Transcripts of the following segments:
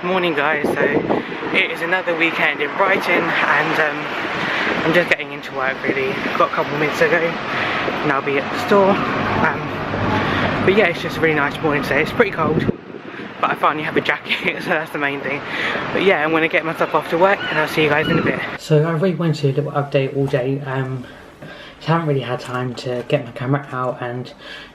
Morning guys, so it is another weekend in Brighton and I'm just getting into work really. I've got a couple of minutes to go and I'll be at the store. But yeah, it's just a really nice morning today. It's pretty cold, but I finally have a jacket, so that's the main thing. But yeah, I'm going to get myself off to work and I'll see you guys in a bit. So I really wanted to do a little update all day. Just haven't really had time to get my camera out and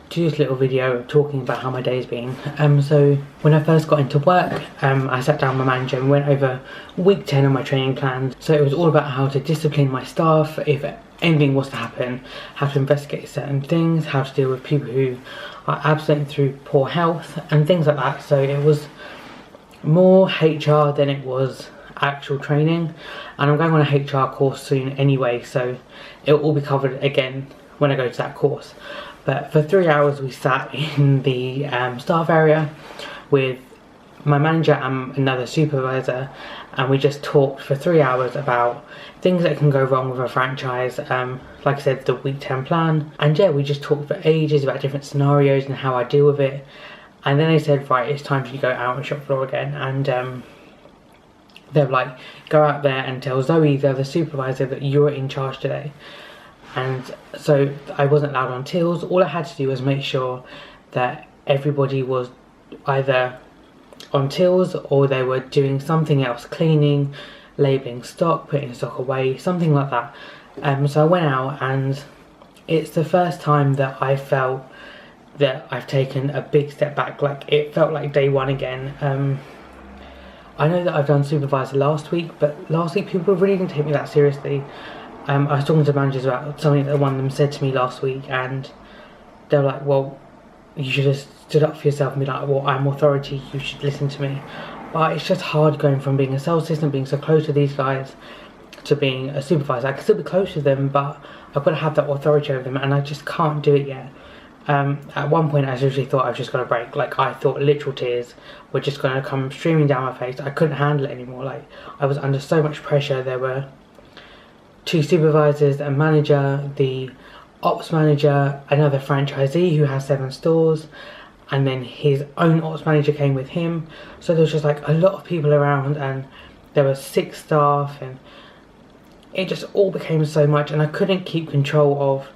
do this little video talking about how my day's been. So when I first got into work, I sat down with my manager and went over week 10 of my training plans. So it was all about how to discipline my staff if anything was to happen, how to investigate certain things, how to deal with people who are absent through poor health and things like that. So it was more HR than it was actual training, and I'm going on a HR course soon anyway, so it will all be covered again when I go to that course. But for 3 hours we sat in the staff area with my manager and another supervisor, and we just talked for 3 hours about things that can go wrong with a franchise, like I said, the week 10 plan. And yeah, we just talked for ages about different scenarios and how I deal with it. And then they said, right, it's time for you to go out on the shop floor again. And they were like, go out there and tell Zoe, the other supervisor, that you're in charge today. And so I wasn't allowed on tills. All I had to do was make sure that everybody was either on tills or they were doing something else, cleaning, labelling stock, putting stock away, something like that. So I went out, and it's the first time that I felt that I've taken a big step back. Like, it felt like day one again. I know that I've done supervisor last week, but last week people really didn't take me that seriously. I was talking to managers about something that one of them said to me last week, and they were like, well, you should have stood up for yourself and be like, well, I'm authority, you should listen to me. But it's just hard going from being a sales assistant, being so close to these guys, to being a supervisor. I can still be close to them, but I've got to have that authority over them, and I just can't do it yet. At one point I seriously thought I was just going to break. Like, I thought literal tears were just going to come streaming down my face. I couldn't handle it anymore. Like, I was under so much pressure. There were 2 supervisors, a manager, the ops manager, another franchisee who has 7 stores, and then his own ops manager came with him. So there was just like a lot of people around, and there were 6 staff, and it just all became so much, and I couldn't keep control of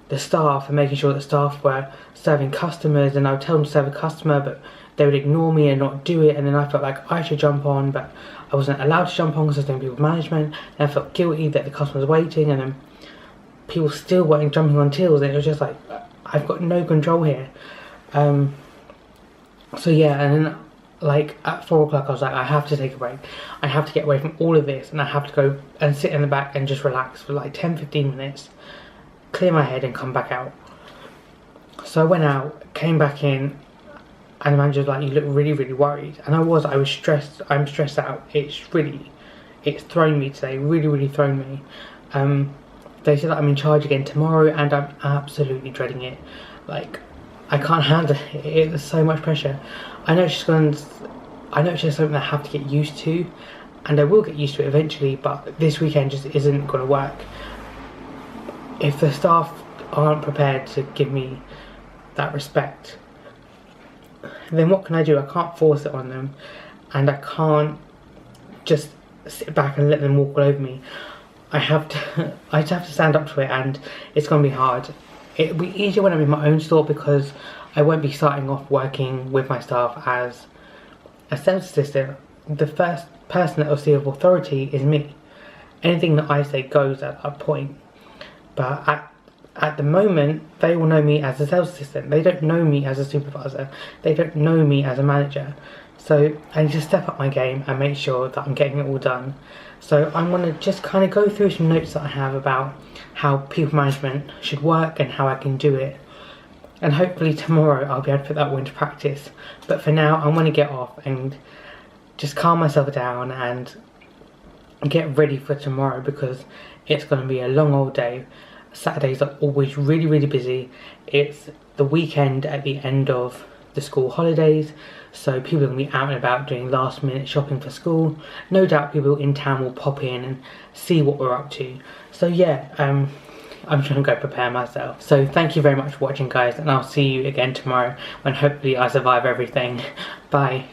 the staff and making sure that staff were serving customers, and I would tell them to serve a customer, but they would ignore me and not do it. And then I felt like I should jump on, but I wasn't allowed to jump on because I was doing people management, and I felt guilty that the customer was waiting, and then people still weren't jumping on tills, and it was just like, I've got no control here. So yeah, and then like at 4 o'clock I was like, I have to take a break. I have to get away from all of this, and I have to go and sit in the back and just relax for like 10-15 minutes, clear my head and come back out. So I went out, came back in, and the manager was like, you look really, really worried. And I was stressed. I'm stressed out. It's thrown me today, really, really thrown me. They said that I'm in charge again tomorrow, and I'm absolutely dreading it. Like, I can't handle it. It was so much pressure. I know it's just something I have to get used to, and I will get used to it eventually, but this weekend just isn't going to work. If the staff aren't prepared to give me that respect, then what can I do? I can't force it on them, and I can't just sit back and let them walk all over me. I just have to stand up to it, and it's going to be hard. It'll be easier when I'm in my own store, because I won't be starting off working with my staff as a sales assistant. The first person that will see of authority is me. Anything that I say goes at that point. But at the moment, they will know me as a sales assistant. They don't know me as a supervisor. They don't know me as a manager. So I need to step up my game and make sure that I'm getting it all done. So I'm going to just kind of go through some notes that I have about how people management should work and how I can do it. And hopefully tomorrow I'll be able to put that all into practice. But for now, I'm going to get off and just calm myself down and get ready for tomorrow, because it's going to be a long old day. Saturdays are always really, really busy. It's the weekend at the end of the school holidays, so people are going to be out and about doing last minute shopping for school. No doubt people in town will pop in and see what we're up to. So yeah, I'm trying to go prepare myself. So thank you very much for watching, guys, and I'll see you again tomorrow when hopefully I survive everything. Bye.